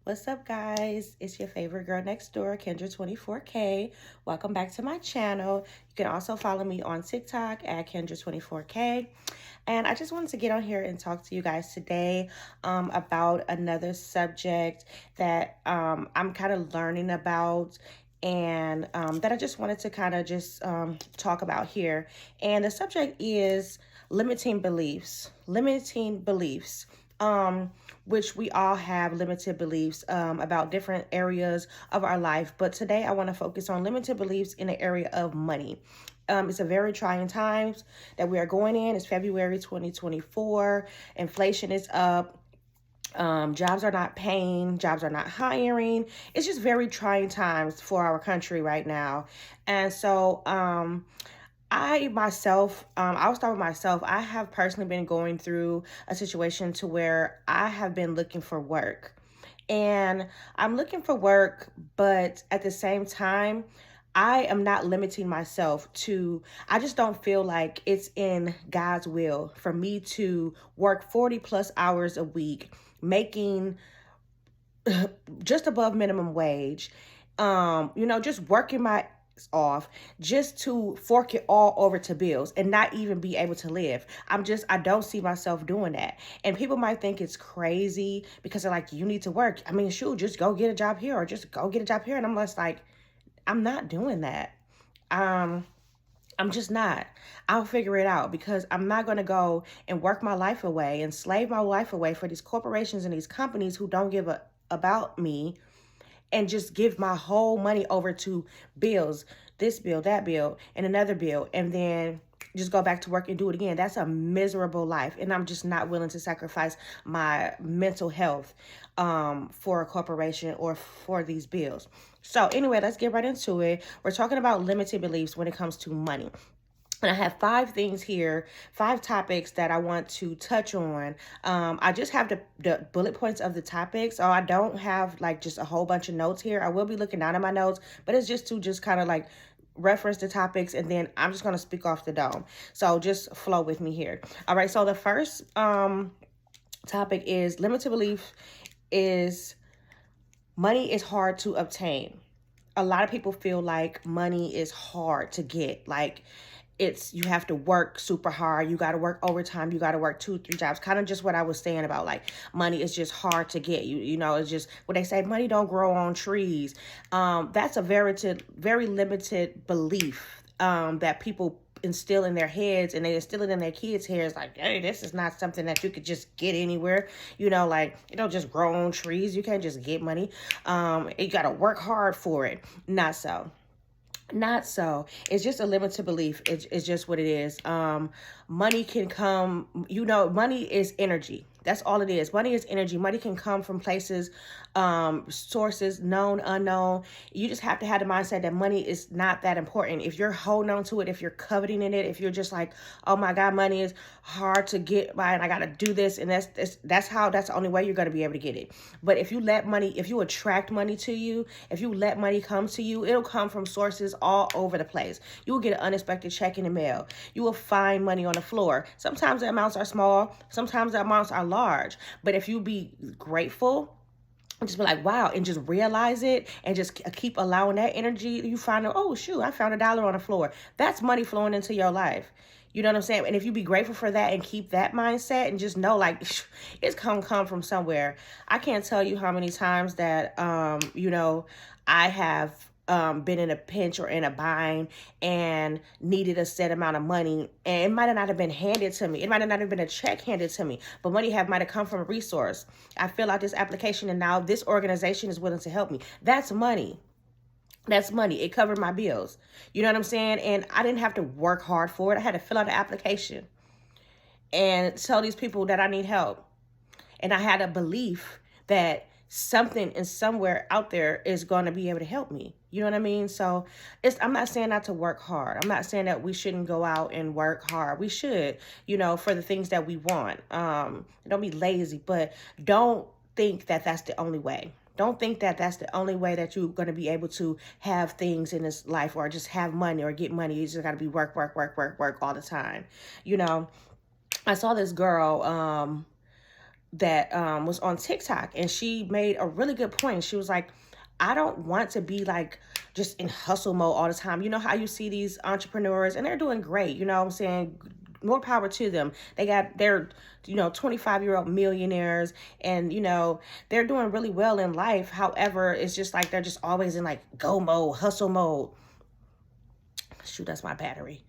What's up, guys? It's your favorite girl next door, Kendra24K. Welcome back to my channel. You can also follow me on TikTok at Kendra24K. And I just wanted to get on here and talk to you guys today about another subject that I'm kind of learning about and that I just wanted to kind of just talk about here. And the subject is limiting beliefs. Limiting beliefs. Which we all have limited beliefs about different areas of our life. But today I want to focus on limited beliefs in the area of money. It's a very trying times that we are going in. It's February 2024. Inflation is up. Jobs are not paying, jobs are not hiring. It's just very trying times for our country right now. And so, I'll start with myself. I have personally been going through a situation to where I have been looking for work. And I'm looking for work, but at the same time, I am not limiting myself to, I just don't feel like it's in God's will for me to work 40 plus hours a week, making just above minimum wage, just working my off just to fork it all over to bills and not even be able to live. I don't see myself doing that. And people might think it's crazy because they're like, you need to work. I mean, shoot, just go get a job here or just go get a job here. And I'm just like, I'm not doing that. I'm just not. I'll figure it out because I'm not going to go and work my life away and slave my life away for these corporations and these companies who don't give a about me and just give my whole money over to bills, this bill, that bill, and another bill, and then just go back to work and do it again. That's a miserable life. And I'm just not willing to sacrifice my mental health for a corporation or for these bills. So anyway, let's get right into it. We're talking about limited beliefs when it comes to money. And I have 5 things here, 5 topics that I want to touch on. I just have the bullet points of the topics. So I don't have like just a whole bunch of notes here. I will be looking down at my notes, but it's just to just kind of like reference the topics, and then I'm just going to speak off the dome. So just flow with me here. All right. So the first topic is limited belief is money is hard to obtain. A lot of people feel like money is hard to get. Like, you have to work super hard. You got to work overtime. You got to work 2, 3 jobs. Kind of just what I was saying about like money is just hard to get. It's just what they say, money don't grow on trees. That's a very limited belief that people instill in their heads, and they instill it in their kids' heads like, hey, this is not something that you could just get anywhere. Like it don't just grow on trees. You can't just get money. You got to work hard for it. Not so. Not so. It's just a limited belief. It's just what it is. Money can come, money is energy. That's all it is. Money is energy. Money can come from places, sources, known, unknown. You just have to have the mindset that money is not that important. If you're holding on to it, if you're coveting in it, if you're just like, oh my God, money is hard to get by and I got to do this. And that's the only way you're going to be able to get it. But if you attract money to you, if you let money come to you, it'll come from sources all over the place. You will get an unexpected check in the mail. You will find money on the floor. Sometimes the amounts are small. Sometimes the amounts are large. But if you be grateful, and just be like, wow, and just realize it and just keep allowing that energy, you find, oh, shoot, I found $1 on the floor. That's money flowing into your life. You know what I'm saying? And if you be grateful for that and keep that mindset and just know, like, it's come from somewhere. I can't tell you how many times that, I have been in a pinch or in a bind and needed a set amount of money, and it might not have been handed to me. It might not have been a check handed to me, but money might have come from a resource. I fill out this application and now this organization is willing to help me. That's money. That's money. It covered my bills. You know what I'm saying? And I didn't have to work hard for it. I had to fill out an application and tell these people that I need help. And I had a belief that something and somewhere out there is going to be able to help me. You know what I mean? So I'm not saying not to work hard. I'm not saying that we shouldn't go out and work hard. We should, for the things that we want. Don't be lazy, but don't think that that's the only way. Don't think that that's the only way that you're going to be able to have things in this life or just have money or get money. You just got to be work all the time. I saw this girl, that was on TikTok, and she made a really good point. She was like, I don't want to be like just in hustle mode all the time. You know how you see these entrepreneurs and they're doing great, you know what I'm saying? More power to them. They're 25-year-old millionaires, and they're doing really well in life. However, it's just like they're just always in like go mode, hustle mode. Shoot, that's my battery.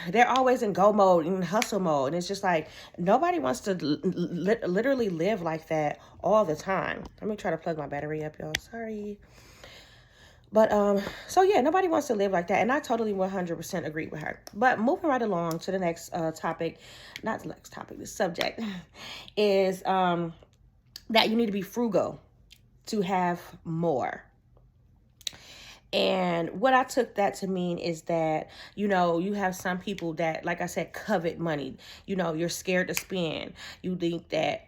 They're always in go mode, in hustle mode, and it's just like nobody wants to literally live like that all the time. Let me try to plug my battery up, y'all. Sorry. But so yeah, nobody wants to live like that, and I totally 100% agree with her. But moving right along to the next topic, not the next topic, the subject is that you need to be frugal to have more. And what I took that to mean is that, you have some people that, like I said, covet money. You're scared to spend. You think that,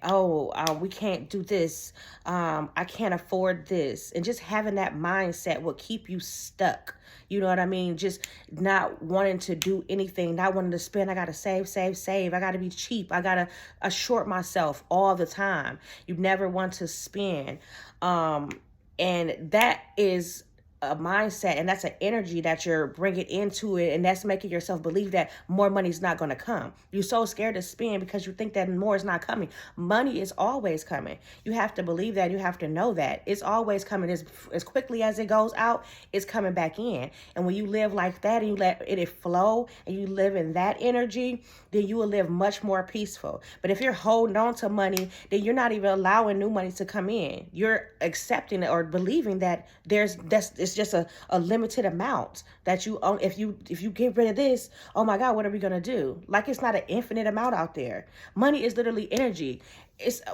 we can't do this. I can't afford this. And just having that mindset will keep you stuck. You know what I mean? Just not wanting to do anything, not wanting to spend. I got to save, save, save. I got to be cheap. I got to assure myself all the time. You never want to spend. And that is a mindset, and that's an energy that you're bringing into it, and that's making yourself believe that more money is not going to come. You're so scared to spend because you think that more is not coming. Money is always coming. You have to believe that. You have to know that it's always coming. As quickly as it goes out, it's coming back in. And when you live like that and you let it flow and you live in that energy, then you will live much more peaceful. But if you're holding on to money, then you're not even allowing new money to come in. You're accepting it or believing that it's just a limited amount that you own. If you get rid of this, oh my God, what are we gonna do? Like, it's not an infinite amount out there. Money is literally energy.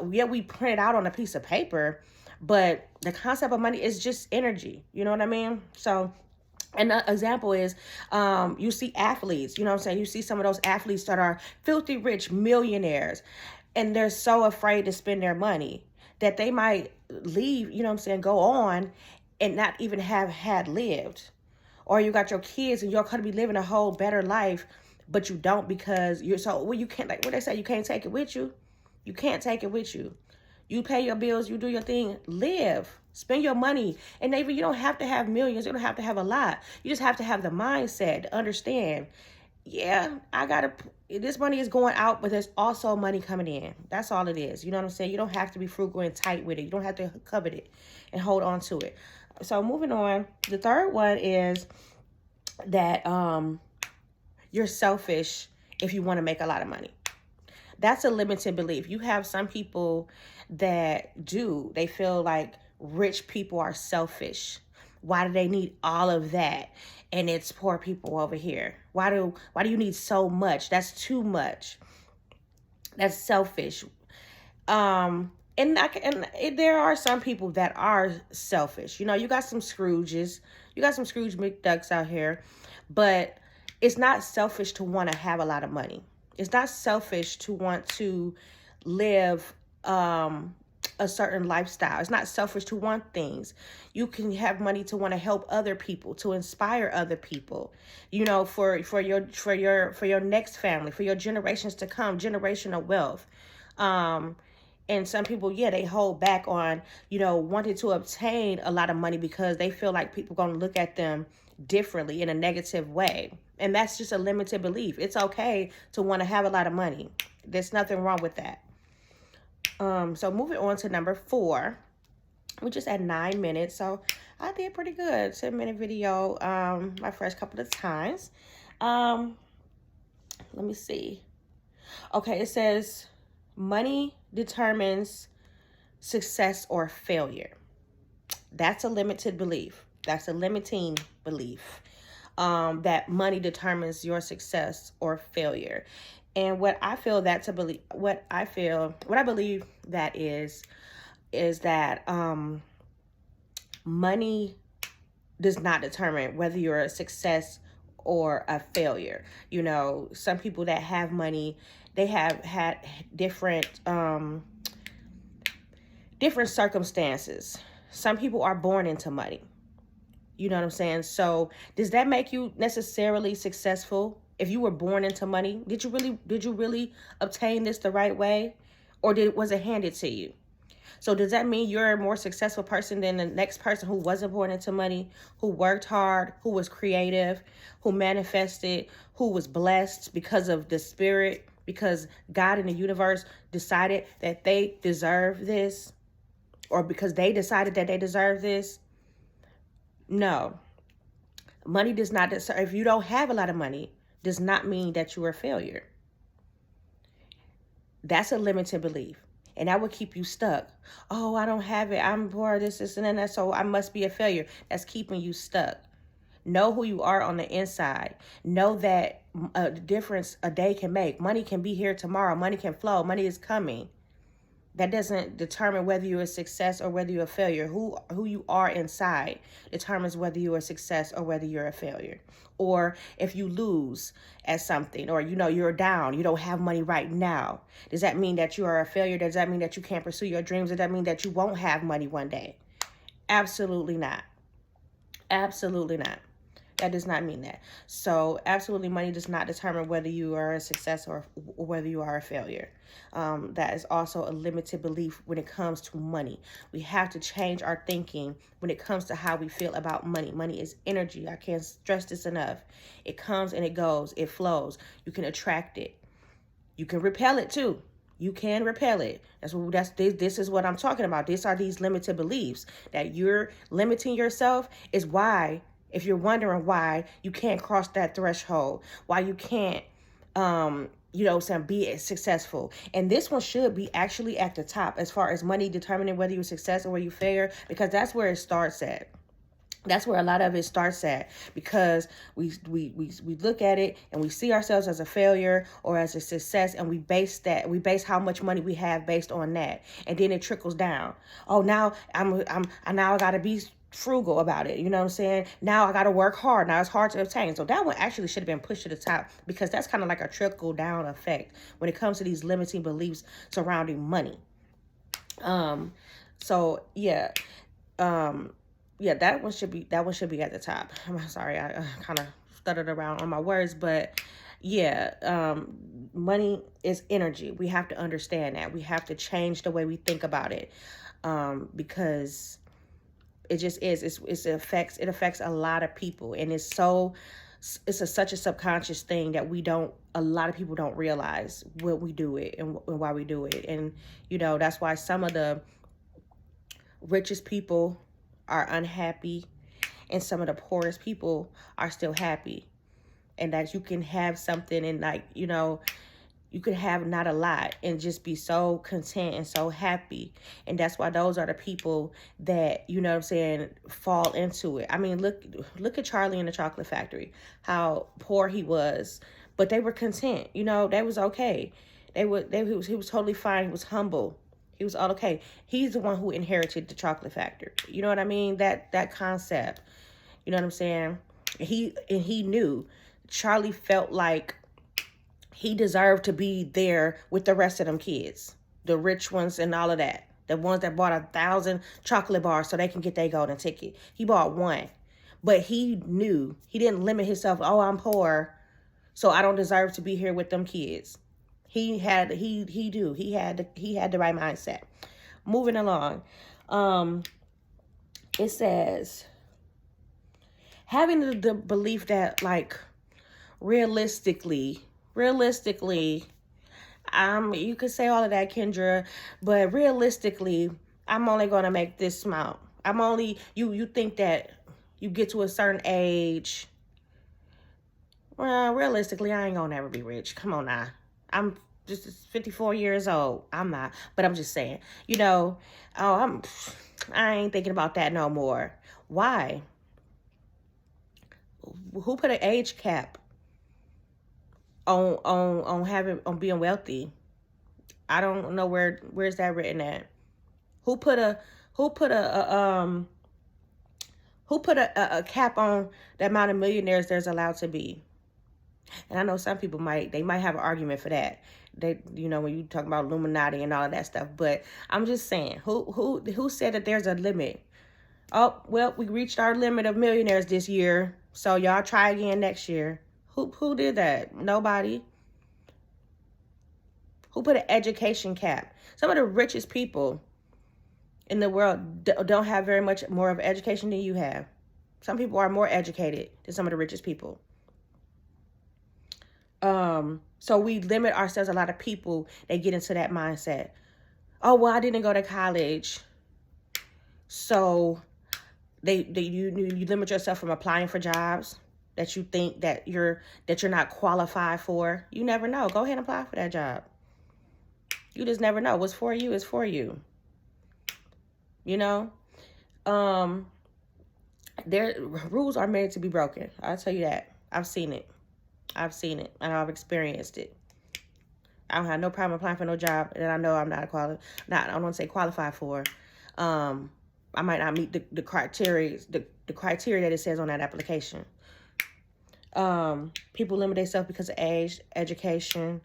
We print it out on a piece of paper, but the concept of money is just energy. You know what I mean? So an example is you see athletes, you know what I'm saying? You see some of those athletes that are filthy rich millionaires, and they're so afraid to spend their money that they might leave, you know what I'm saying, go on and not even have had lived. Or you got your kids and you're going to be living a whole better life, but you don't because you can't, like what they say, you can't take it with you. You can't take it with you. You pay your bills, you do your thing, live, spend your money. And maybe you don't have to have millions, you don't have to have a lot. You just have to have the mindset to understand, yeah, this money is going out, but there's also money coming in. That's all it is. You know what I'm saying? You don't have to be frugal and tight with it. You don't have to covet it and hold on to it. So moving on, the third one is that you're selfish if you want to make a lot of money. That's a limited belief. You have some people that they feel like rich people are selfish. Why do they need all of that? And it's poor people over here. Why do you need so much? That's too much. That's selfish. And there are some people that are selfish. You got some Scrooges. You got some Scrooge McDucks out here. But it's not selfish to want to have a lot of money. It's not selfish to want to live a certain lifestyle. It's not selfish to want things. You can have money to want to help other people, to inspire other people, for your next family, for your generations to come, generational wealth. And some people, they hold back on, wanting to obtain a lot of money because they feel like people are going to look at them differently in a negative way. And that's just a limited belief. It's okay to want to have a lot of money. There's nothing wrong with that. So moving on to number 4, we just had 9 minutes. So I did pretty good. 10-minute video, my first couple of times. Let me see. Okay, it says money determines success or failure. That's a limited belief. That's a limiting belief. That money determines your success or failure. And what I believe that is that money does not determine whether you're a success or a failure. Some people that have money, they have had different circumstances. Some people are born into money. You know what I'm saying? So does that make you necessarily successful? If you were born into money, did you really obtain this the right way? Or was it handed to you? So does that mean you're a more successful person than the next person who wasn't born into money, who worked hard, who was creative, who manifested, who was blessed because of the spirit, because God in the universe decided that they deserve this, or because they decided that they deserve this? No. Money does not, if you don't have a lot of money, does not mean that you are a failure. That's a limited belief. And that will keep you stuck. Oh, I don't have it. I'm poor, this, and that. So I must be a failure. That's keeping you stuck. Know who you are on the inside. Know that a difference a day can make. Money can be here tomorrow. Money can flow. Money is coming. That doesn't determine whether you're a success or whether you're a failure. Who you are inside determines whether you're a success or whether you're a failure. Or if you lose at something, or you're down, you don't have money right now. Does that mean that you are a failure? Does that mean that you can't pursue your dreams? Does that mean that you won't have money one day? Absolutely not. Absolutely not. That does not mean that. So absolutely, money does not determine whether you are a success or whether you are a failure. That is also a limited belief when it comes to money. We have to change our thinking when it comes to how we feel about money. Money is energy. I can't stress this enough. It comes and it goes. It flows. You can attract it. You can repel it too. You can repel it. This is what I'm talking about. These are these limited beliefs that you're limiting yourself. Is why, if you're wondering why you can't cross that threshold, why you can't, be successful. And this one should be actually at the top as far as money determining whether you're success or whether you failure, because that's where it starts at. That's where a lot of it starts at, because we look at it and we see ourselves as a failure or as a success, and we base how much money we have based on that, and then it trickles down. Oh, now I got to be frugal about it. You know what I'm saying? Now I got to work hard. Now it's hard to obtain. So that one actually should have been pushed to the top, because that's kind of like a trickle down effect when it comes to these limiting beliefs surrounding money. So yeah. Yeah, that one should be at the top. I'm sorry, I kind of stuttered around on my words, but yeah, money is energy. We have to understand that. We have to change the way we think about it, because it just is. It affects a lot of people, and it's such a subconscious thing that a lot of people don't realize when we do it and why we do it. And that's why some of the richest people are unhappy, and some of the poorest people are still happy. And that you can have something, and you could have not a lot and just be so content and so happy. And that's why those are the people that, fall into it. I mean, look at Charlie and the Chocolate Factory, how poor he was, but they were content. They was okay. He was totally fine. He was humble. He was all okay. He's the one who inherited the chocolate factory. You know what I mean? That concept. You know what I'm saying? He knew. Charlie felt like he deserved to be there with the rest of them kids, the rich ones and all of that. The ones that bought 1,000 chocolate bars so they can get their golden ticket. He bought one, but he knew he didn't limit himself. Oh, I'm poor, so I don't deserve to be here with them kids. He had the right mindset. Moving along. It says, having the belief that, like, realistically, you could say all of that, Kendra, but realistically, I'm only going to make this amount. You think that you get to a certain age. Well, realistically, I ain't going to never be rich. Come on now. I'm just 54 years old. I'm not, but I'm just saying, I ain't thinking about that no more. Why? Who put an age cap on being wealthy? I don't know where's that written at. Who put a cap on the amount of millionaires there's allowed to be? And I know some people might have an argument for that. When you talk about Illuminati and all of that stuff. But I'm just saying, who said that there's a limit? Oh, well, we reached our limit of millionaires this year, so y'all try again next year. Who did that? Nobody. Who put an education cap? Some of the richest people in the world don't have very much more of education than you have. Some people are more educated than some of the richest people. So we limit ourselves. A lot of people, they get into that mindset. Oh, well, I didn't go to college. So you limit yourself from applying for jobs that you think that you're not qualified for. You never know. Go ahead and apply for that job. You just never know. What's for you is for you. You know? Their rules are made to be broken. I'll tell you that. I've seen it. And I've experienced it. I don't have no problem applying for no job that I know I'm not I don't want to say qualified for. I might not meet the criteria that it says on that application. People limit themselves because of age, education,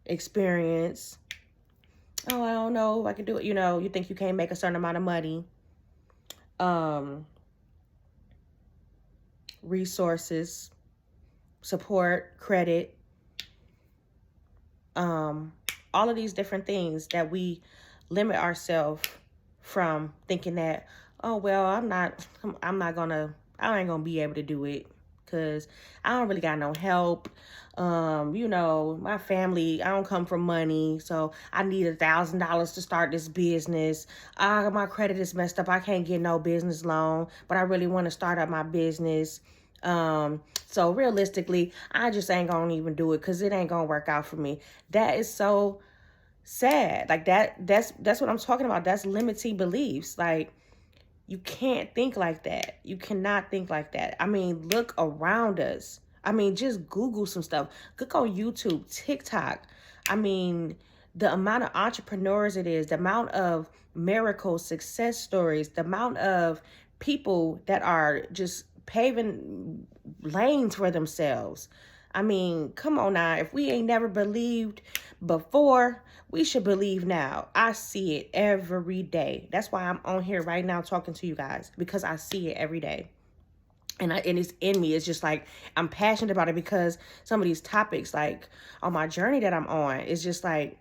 experience. Oh, I don't know if I can do it. You know, you think you can't make a certain amount of money. Resources, support, credit, all of these different things that we limit ourselves from thinking that, oh, well, I ain't gonna be able to do it because I don't really got no help. You know, my family, I don't come from money, so I need $1,000 to start this business. My credit is messed up. I can't get no business loan, but I really want to start up my business. So realistically, I just ain't gonna even do it because it ain't gonna work out for me. That is so sad. Like that's what I'm talking about. That's limiting beliefs. Like, you can't think like that. You cannot think like that. I mean, look around us. I mean, just Google some stuff. Look on YouTube, TikTok. I mean, the amount of entrepreneurs it is, the amount of miracles, success stories, the amount of people that are just paving lanes for themselves. I mean, come on now. If we ain't never believed before, we should believe now. I see it every day. That's why I'm on here right now talking to you guys, because I see it every day. And it's in me. It's just like, I'm passionate about it because some of these topics, like on my journey that I'm on, it's just like,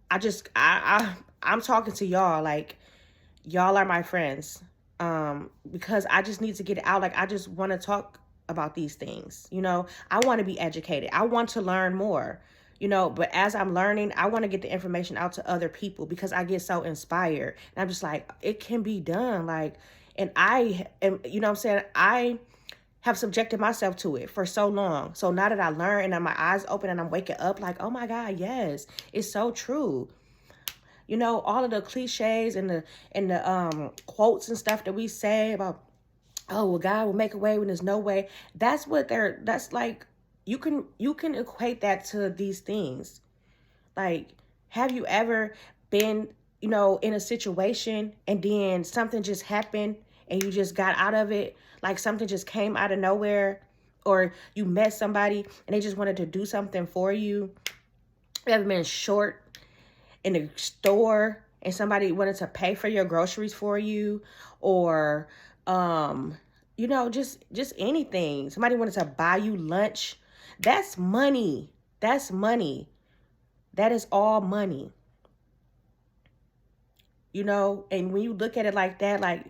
I'm talking to y'all, like y'all are my friends. Because I just need to get it out. Like, I just want to talk about these things. You know, I want to be educated. I want to learn more, you know, but as I'm learning, I want to get the information out to other people because I get so inspired. And I'm just like, it can be done. Like, and I am, you know what I'm saying? I have subjected myself to it for so long. So now that I learn and my eyes open and I'm waking up like, oh my God, yes, it's so true. You know, all of the cliches and the quotes and stuff that we say about, oh, well, God will make a way when there's no way. That's like, you can equate that to these things. Like, have you ever been, you know, in a situation and then something just happened and you just got out of it? Like, something just came out of nowhere, or you met somebody and they just wanted to do something for you. You ever been short in the store and somebody wanted to pay for your groceries for you, or you know, just anything. Somebody wanted to buy you lunch. That's money. That's money. That is all money. You know, and when you look at it like that, like,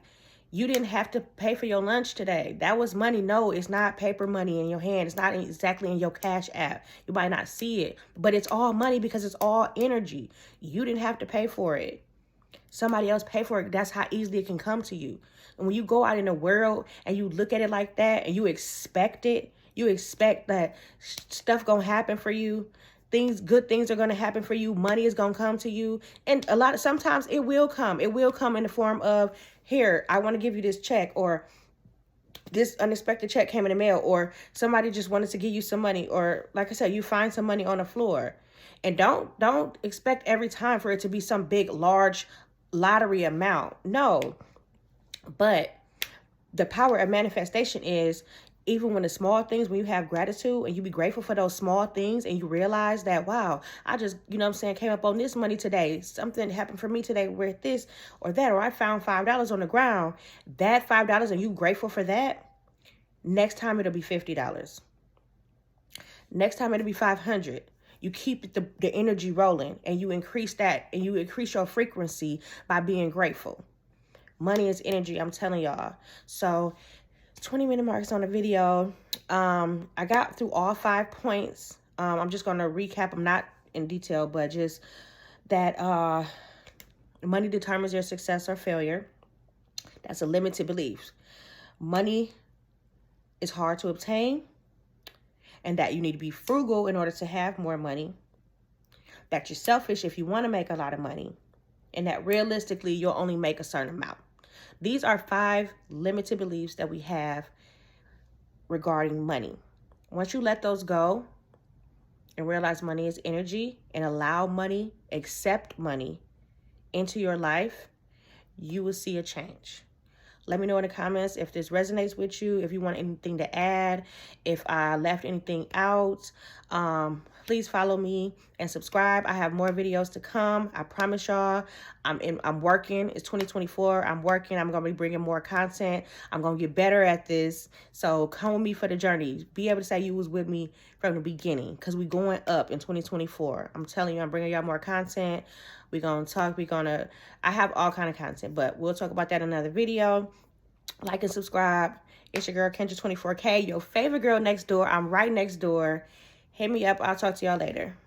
you didn't have to pay for your lunch today. That was money. No, it's not paper money in your hand. It's not exactly in your Cash App. You might not see it, but it's all money because it's all energy. You didn't have to pay for it. Somebody else paid for it. That's how easily it can come to you. And when you go out in the world and you look at it like that and you expect it, you expect that stuff gonna happen for you. Good things are gonna happen for you. Money is gonna come to you. And sometimes it will come. It will come in the form of, here, I want to give you this check, or this unexpected check came in the mail, or somebody just wanted to give you some money, or like I said, you find some money on the floor. And don't expect every time for it to be some big, large lottery amount. No. But the power of manifestation is, even when the small things, when you have gratitude and you be grateful for those small things and you realize that, wow, I just, you know what I'm saying, came up on this money today. Something happened for me today with this or that, or I found $5 on the ground. That $5, and you grateful for that, next time it'll be $50. Next time it'll be $500. You keep the energy rolling, and you increase that, and you increase your frequency by being grateful. Money is energy, I'm telling y'all. So 20-minute marks on the video. I got through all 5 points. I'm just going to recap them, not in detail, but just that money determines your success or failure. That's a limited belief. Money is hard to obtain, and that you need to be frugal in order to have more money. That you're selfish if you want to make a lot of money, and that realistically you'll only make a certain amount. These are 5 limited beliefs that we have regarding money. Once you let those go and realize money is energy and allow money, accept money into your life, you will see a change. Let me know in the comments if this resonates with you, if you want anything to add, if I left anything out. Please follow me and subscribe. I have more videos to come. I promise y'all. I'm working. It's 2024. I'm working. I'm going to be bringing more content. I'm going to get better at this. So come with me for the journey. Be able to say you was with me from the beginning, because we're going up in 2024. I'm telling you, I'm bringing y'all more content. We're going to talk. I have all kind of content, but we'll talk about that in another video. Like and subscribe. It's your girl, Kendra 24K, your favorite girl next door. I'm right next door. Hit me up. I'll talk to y'all later.